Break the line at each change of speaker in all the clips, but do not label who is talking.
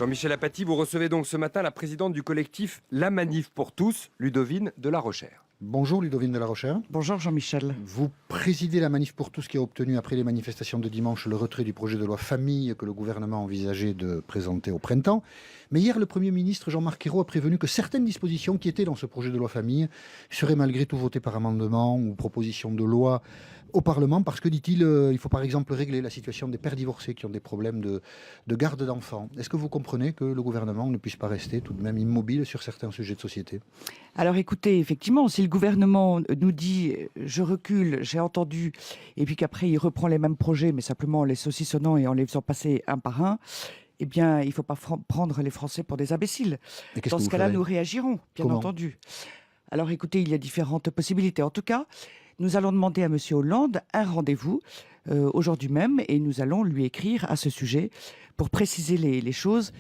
Jean-Michel Apathy, vous recevez donc ce matin la présidente du collectif La Manif pour tous, Ludovine de la Rochère.
Bonjour Ludovine de la Rochère.
Bonjour Jean-Michel.
Vous présidez la Manif pour tous qui a obtenu après les manifestations de dimanche le retrait du projet de loi famille que le gouvernement envisageait de présenter au printemps. Mais hier, le Premier ministre Jean-Marc Ayrault a prévenu que certaines dispositions qui étaient dans ce projet de loi famille seraient malgré tout votées par amendement ou proposition de loi au Parlement parce que, dit-il, il faut par exemple régler la situation des pères divorcés qui ont des problèmes de garde d'enfants. Est-ce que vous comprenez que le gouvernement ne puisse pas rester tout de même immobile sur certains sujets de société ?
Alors écoutez, effectivement, si le gouvernement nous dit « je recule, j'ai entendu », et puis qu'après il reprend les mêmes projets, mais simplement en les saucissonnant et en les faisant passer un par un, eh bien, il ne faut pas prendre les Français pour des imbéciles. Dans ce cas-là, nous réagirons, bien entendu. Alors écoutez, il y a différentes possibilités. En tout cas, nous allons demander à M. Hollande un rendez-vous aujourd'hui même et nous allons lui écrire à ce sujet pour préciser les choses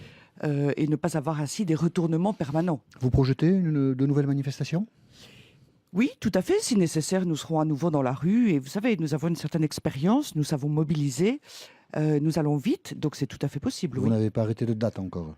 et ne pas avoir ainsi des retournements permanents.
Vous projetez de nouvelles manifestations ?
Oui, tout à fait. Si nécessaire, nous serons à nouveau dans la rue. Et vous savez, nous avons une certaine expérience, nous savons mobiliser, nous allons vite, donc c'est tout à fait possible.
Vous n'avez pas arrêté de date encore ?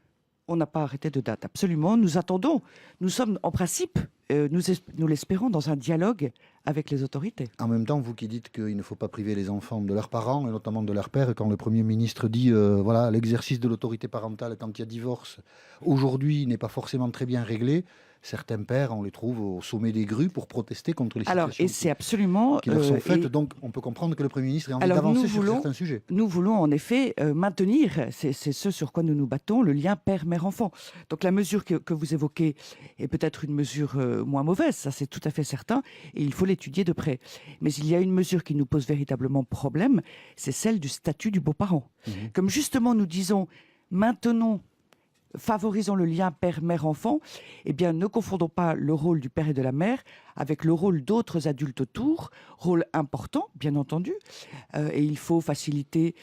On n'a pas arrêté de date, absolument. Nous attendons. Nous sommes en principe, nous l'espérons, dans un dialogue avec les autorités.
En même temps, vous qui dites qu'il ne faut pas priver les enfants de leurs parents, et notamment de leur père, quand le Premier ministre dit voilà, l'exercice de l'autorité parentale quand il y a divorce, aujourd'hui, n'est pas forcément très bien réglé. Certains pères, on les trouve au sommet des grues pour protester contre les situations qui leur sont faites. Donc, on peut comprendre que le Premier ministre ait envie d'avancer sur certains sujets.
Nous voulons en effet maintenir, c'est ce sur quoi nous nous battons, le lien père-mère-enfant. Donc, la mesure que vous évoquez est peut-être une mesure moins mauvaise, ça c'est tout à fait certain, et il faut l'étudier de près. Mais il y a une mesure qui nous pose véritablement problème, c'est celle du statut du beau-parent. Comme justement nous disons, maintenons, favorisons le lien père-mère-enfant, eh bien, ne confondons pas le rôle du père et de la mère avec le rôle d'autres adultes autour, rôle important, bien entendu, et il faut faciliter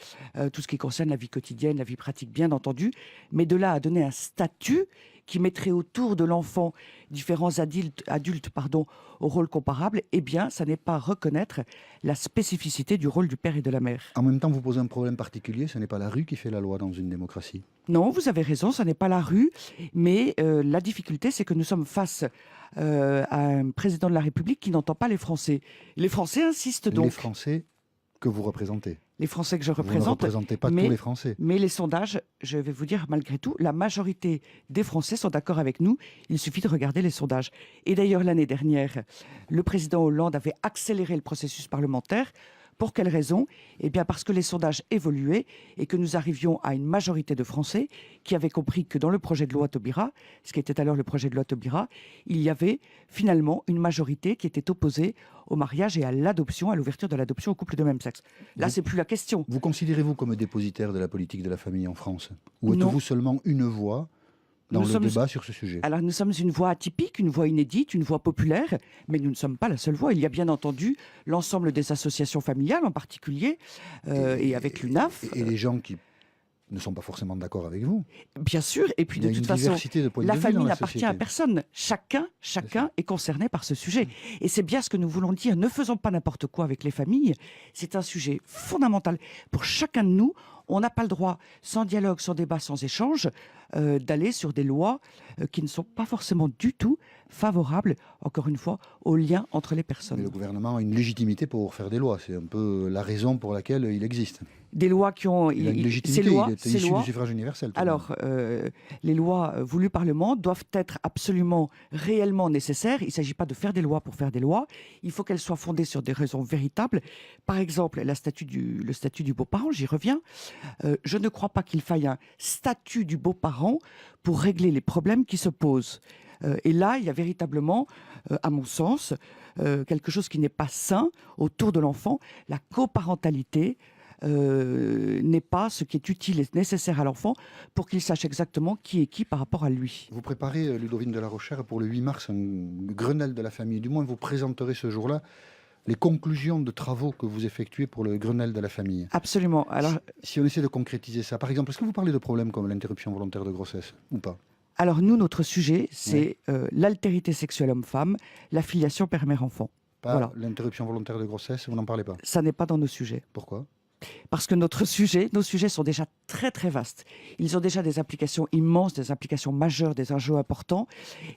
tout ce qui concerne la vie quotidienne, la vie pratique, bien entendu, mais de là à donner un statut qui mettrait autour de l'enfant différents adultes au rôle comparable, eh bien, ça n'est pas reconnaître la spécificité du rôle du père et de la mère.
En même temps, vous posez un problème particulier, ce n'est pas la rue qui fait la loi dans une démocratie.
Non, vous avez raison, ce n'est pas la rue, mais la difficulté, c'est que nous sommes face à un président de la République qui n'entend pas les Français. Les Français insistent donc.
Les Français que vous représentez.
Les Français que je représente.
Vous ne représentez pas tous les Français.
Mais les sondages, je vais vous dire, malgré tout, la majorité des Français sont d'accord avec nous. Il suffit de regarder les sondages. Et d'ailleurs, l'année dernière, le président Hollande avait accéléré le processus parlementaire. Pour quelle raison ? Eh bien parce que les sondages évoluaient et que nous arrivions à une majorité de Français qui avaient compris que dans le projet de loi Taubira, ce qui était alors le projet de loi Taubira, il y avait finalement une majorité qui était opposée au mariage et à l'adoption, à l'ouverture de l'adoption aux couples de même sexe. Là, c'est plus la question.
Vous considérez-vous comme dépositaire de la politique de la famille en France ? Ou êtes-vous seulement une voix dans le débat sur ce sujet?
Alors nous sommes une voix atypique, une voix inédite, une voix populaire, mais nous ne sommes pas la seule voix. Il y a bien entendu l'ensemble des associations familiales en particulier, et avec l'UNAF.
Et les gens qui ne sont pas forcément d'accord avec vous.
Bien sûr, et puis de toute façon, la famille n'appartient à personne. Chacun est concerné par ce sujet. Et c'est bien ce que nous voulons dire. Ne faisons pas n'importe quoi avec les familles. C'est un sujet fondamental pour chacun de nous. On n'a pas le droit, sans dialogue, sans débat, sans échange, d'aller sur des lois qui ne sont pas forcément du tout favorables, encore une fois, au lien entre les personnes.
Mais le gouvernement a une légitimité pour faire des lois. C'est un peu la raison pour laquelle il existe.
Des lois qui ont...
Il a une légitimité, il est issu du suffrage universel.
Alors, les lois voulues par le Parlement doivent être absolument, réellement nécessaires. Il ne s'agit pas de faire des lois pour faire des lois. Il faut qu'elles soient fondées sur des raisons véritables. Par exemple, le statut du beau-parent, j'y reviens. Je ne crois pas qu'il faille un statut du beau-parent pour régler les problèmes qui se posent. Et là, il y a véritablement, à mon sens, quelque chose qui n'est pas sain autour de l'enfant. La coparentalité n'est pas ce qui est utile et nécessaire à l'enfant pour qu'il sache exactement qui est qui par rapport à lui.
Vous préparez, Ludovine de la Rochère, pour le 8 mars, un Grenelle de la famille. Du moins, vous présenterez ce jour-là les conclusions de travaux que vous effectuez pour le Grenelle de la famille.
Absolument. Alors,
si on essaie de concrétiser ça, par exemple, est-ce que vous parlez de problèmes comme l'interruption volontaire de grossesse ou pas ?
Alors nous, notre sujet, c'est l'altérité sexuelle homme-femme, la filiation père-mère-enfant.
Pas l'interruption volontaire de grossesse, vous n'en parlez pas ?
Ça n'est pas dans nos sujets.
Pourquoi ?
Parce que nos sujets sont déjà très très vastes. Ils ont déjà des applications immenses, des applications majeures, des enjeux importants.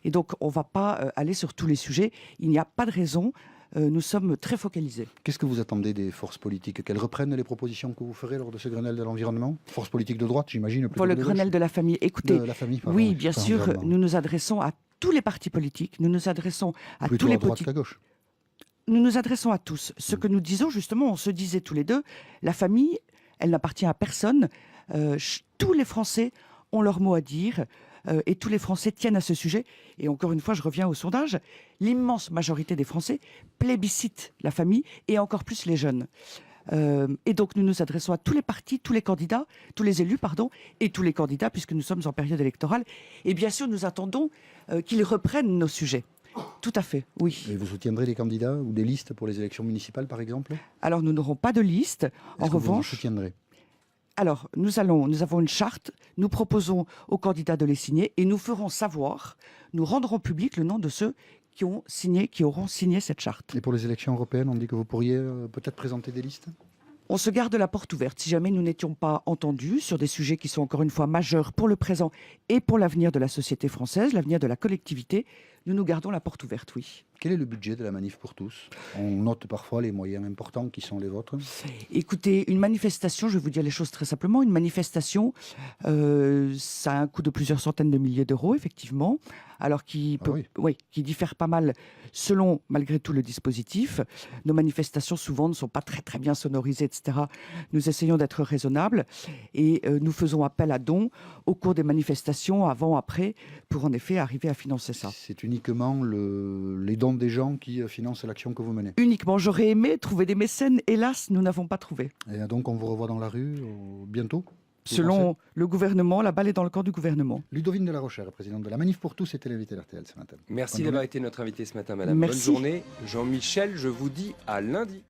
Et donc, on ne va pas aller sur tous les sujets. Il n'y a pas de raison. Nous sommes très focalisés.
Qu'est-ce que vous attendez des forces politiques? Qu'elles reprennent les propositions que vous ferez lors de ce Grenelle de l'environnement? Forces politiques de droite, j'imagine.
Pour le Grenelle de la famille, écoutez,
de la famille, pardon,
oui, bien
pas
sûr,
environnement.
nous nous adressons à tous les partis politiques, nous nous adressons à
Plutôt
tous les
à droite
petits...
qu'à gauche.
Nous nous adressons à tous. Ce que nous disons, justement, on se disait tous les deux, la famille, elle n'appartient à personne. Tous les Français ont leur mot à dire et tous les Français tiennent à ce sujet. Et encore une fois, je reviens au sondage, l'immense majorité des Français plébiscitent la famille et encore plus les jeunes. Et donc, nous nous adressons à tous les partis, tous les candidats, tous les élus, pardon, et tous les candidats, puisque nous sommes en période électorale. Et bien sûr, nous attendons qu'ils reprennent nos sujets. Tout à fait, oui.
Et vous soutiendrez des candidats ou des listes pour les élections municipales, par exemple?
Alors, nous n'aurons pas de liste. En
Est-ce que vous en
revanche,
soutiendrez?
alors, nous avons une charte, nous proposons aux candidats de les signer et nous ferons savoir, nous rendrons public le nom de ceux qui auront signé cette charte.
Et pour les élections européennes, on dit que vous pourriez peut-être présenter des listes?
On se garde la porte ouverte. Si jamais nous n'étions pas entendus sur des sujets qui sont encore une fois majeurs pour le présent et pour l'avenir de la société française, l'avenir de la collectivité, nous nous gardons la porte ouverte, oui.
Quel est le budget de la Manif pour tous? On note parfois les moyens importants qui sont les vôtres.
Écoutez, une manifestation, je vais vous dire les choses très simplement, une manifestation, ça a un coût de plusieurs centaines de milliers d'euros, effectivement, alors qui diffère pas mal selon, malgré tout, le dispositif. Nos manifestations, souvent, ne sont pas très, très bien sonorisées, etc. Nous essayons d'être raisonnables et nous faisons appel à dons au cours des manifestations, avant, après, pour en effet arriver à financer ça.
C'est uniquement les dons des gens qui financent l'action que vous menez.
Uniquement, j'aurais aimé trouver des mécènes, hélas, nous n'avons pas trouvé.
Et donc on vous revoit dans la rue bientôt? Vous
Selon le gouvernement, la balle est dans le camp du gouvernement.
Ludovine de la Rochère, présidente de la Manif pour tous, était l'invité d'RTL ce matin.
Merci
Bonne
d'avoir
journée.
été notre invité ce matin, madame.
Merci.
Bonne journée. Jean-Michel, je vous dis à lundi.